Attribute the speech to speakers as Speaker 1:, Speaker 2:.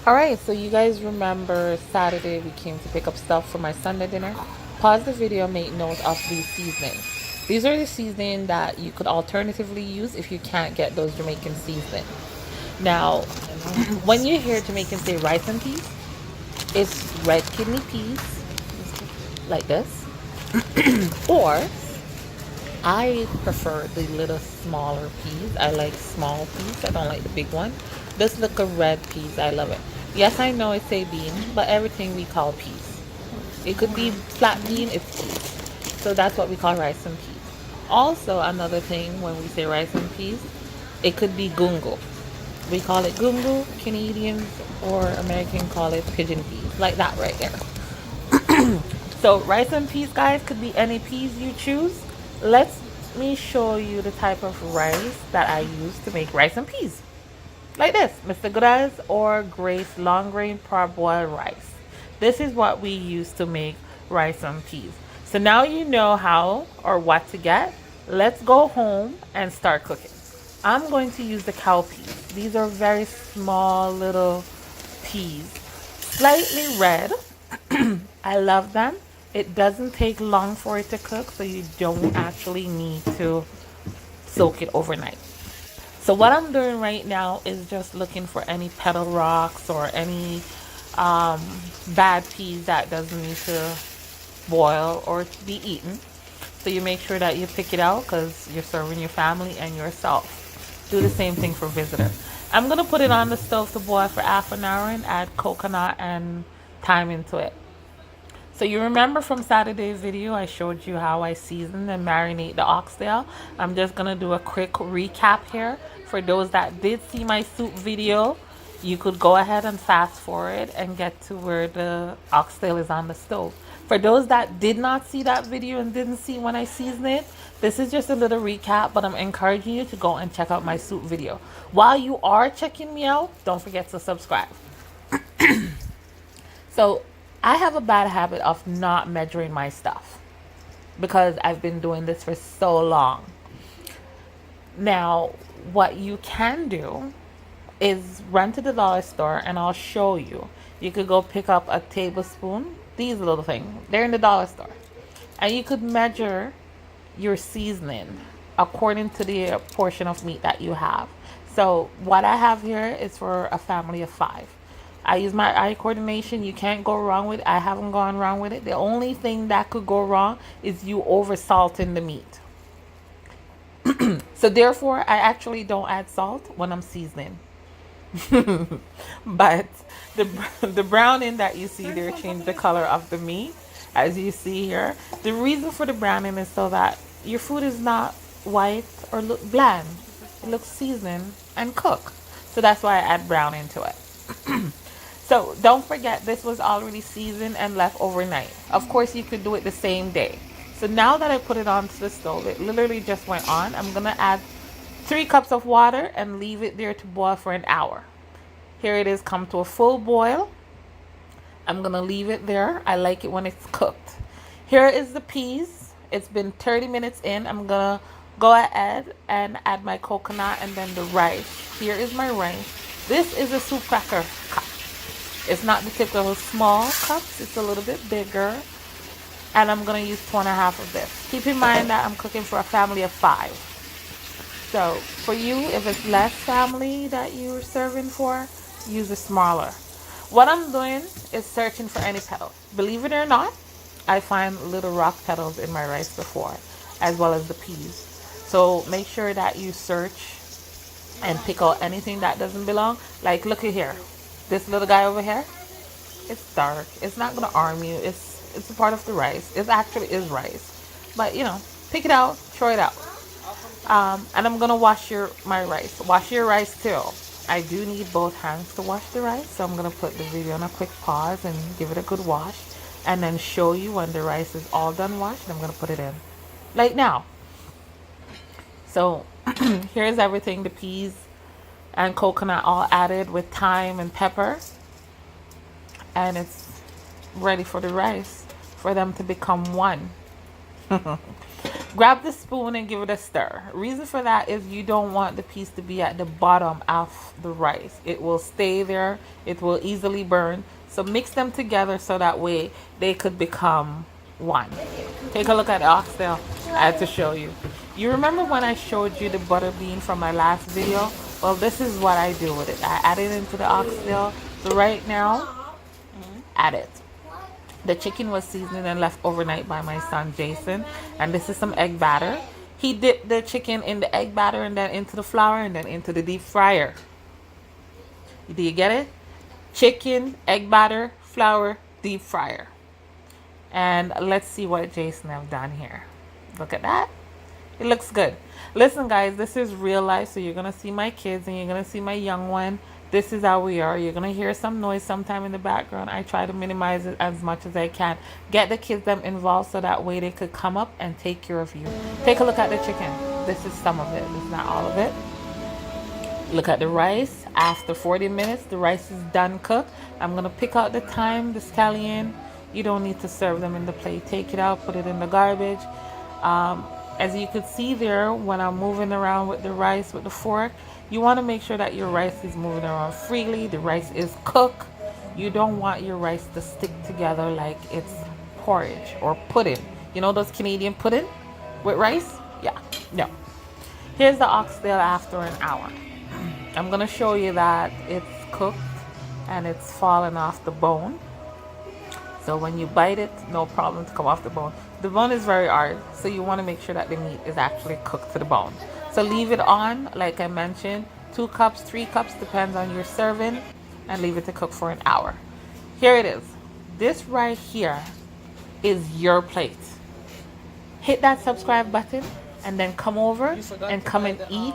Speaker 1: All right, so you guys remember Saturday we came to pick up stuff for my Sunday dinner? Pause the video, make note of these seasonings. These are the seasoning that you could alternatively use if you can't get those Jamaican seasoning. Now, when you hear Jamaicans say rice and peas, it's red kidney peas, like this, or I prefer the little smaller peas. I like small peas. I don't like the big one. This look a red peas. I love it. Yes, I know it's a bean, but everything we call peas. It could be flat bean, it's peas. So that's what we call rice and peas. Also, another thing when we say rice and peas, it could be gungo. We call it gungo. Canadians or American call it pigeon peas. Like that right there. So rice and peas, guys, could be any peas you choose. Let me show you the type of rice that I use to make rice and peas. Like this, Mr. Graz or Grace long grain parboiled rice. This is what we use to make rice and peas. So now you know how or what to get. Let's go home and start cooking. I'm going to use the cow peas. These are very small little peas, slightly red. I love them. It doesn't take long for it to cook, so you don't actually need to soak it overnight. So what I'm doing right now is just looking for any petal rocks or any bad peas that doesn't need to boil or to be eaten. So you make sure that you pick it out because you're serving your family and yourself. Do the same thing for visitors. I'm going to put it on the stove to boil for half an hour and add coconut and thyme into it. So you remember from Saturday's video, I showed you how I season and marinate the oxtail. I'm just going to do a quick recap here. For those that did see my soup video, you could go ahead and fast forward and get to where the oxtail is on the stove. For those that did not see that video and didn't see when I seasoned it, this is just a little recap, but I'm encouraging you to go and check out my soup video. While you are checking me out, don't forget to subscribe. So I have a bad habit of not measuring my stuff because I've been doing this for so long. Now, what you can do is run to the dollar store and I'll show you. You could go pick up a tablespoon, these little things, they're in the dollar store. And you could measure your seasoning according to the portion of meat that you have. So what I have here is for a family of 5. I use my eye coordination. You can't go wrong with it. I haven't gone wrong with it. The only thing that could go wrong is you over salting the meat. So therefore, I actually don't add salt when I'm seasoning. But the browning that you see there changed the color of the meat, as you see here. The reason for the browning is so that your food is not white or look bland. It looks seasoned and cooked. So that's why I add browning to it. So don't forget, this was already seasoned and left overnight. Of course, you could do it the same day. So now that I put it onto the stove, it literally just went on. I'm going to add 3 cups of water and leave it there to boil for an hour. Here it is come to a full boil. I'm going to leave it there. I like it when it's cooked. Here is the peas. It's been 30 minutes in. I'm going to go ahead and add my coconut and then the rice. Here is my rice. This is a soup cracker cup. It's not the typical small cups. It's a little bit bigger. And I'm going to use 2.5 of this. Keep in mind that I'm cooking for a family of 5. So for you, if it's less family that you're serving for, use a smaller. What I'm doing is searching for any petals. Believe it or not, I find little rock petals in my rice before, as well as the peas. So make sure that you search and pick out anything that doesn't belong. Like, look at here. This little guy over here, it's dark. It's not going to harm you. It's a part of the rice. It actually is rice. But, you know, pick it out, throw it out. And I'm going to wash my rice. Wash your rice too. I do need both hands to wash the rice. So I'm going to put the video on a quick pause and give it a good wash. And then show you when the rice is all done washed. I'm going to put it in. Like now. So here's everything. The peas and coconut all added with thyme and pepper. And it's ready for the rice for them to become one. Grab the spoon and give it a stir. Reason for that is you don't want the piece to be at the bottom of the rice. It will stay there. It will easily burn. So mix them together so that way they could become one. Take a look at the oxtail. I had to show you. You remember when I showed you the butter bean from my last video? Well, this is what I do with it. I add it into the oxtail. So right now, add it. The chicken was seasoned and left overnight by my son Jason. And this is some egg batter. He dipped the chicken in the egg batter and then into the flour and then into the deep fryer. Do you get it? Chicken, egg batter, flour, deep fryer. And let's see what Jason have done here. Look at that. It looks good. Listen, guys, this is real life. So you're going to see my kids and you're going to see my young one. This is how we are. You're going to hear some noise sometime in the background. I try to minimize it as much as I can. Get the kids them involved so that way they could come up and take care of you. Take a look at the chicken. This is some of it. This is not all of it. Look at the rice. After 40 minutes, the rice is done cooked. I'm going to pick out the thyme, the scallion. You don't need to serve them in the plate. Take it out, put it in the garbage. As you could see there, when I'm moving around with the rice with the fork, you want to make sure that your rice is moving around freely. The rice is cooked. You don't want your rice to stick together like it's porridge or pudding. You know those Canadian pudding with rice? Yeah, no. Here's the oxtail after an hour. I'm going to show you that it's cooked and it's fallen off the bone. So when you bite it, no problem to come off the bone. The bone is very hard, so you want to make sure that the meat is actually cooked to the bone. So leave it on, like I mentioned, 2 cups, 3 cups, depends on your serving, and leave it to cook for an hour. Here it is. This right here is your plate. Hit that subscribe button and then come over and come and eat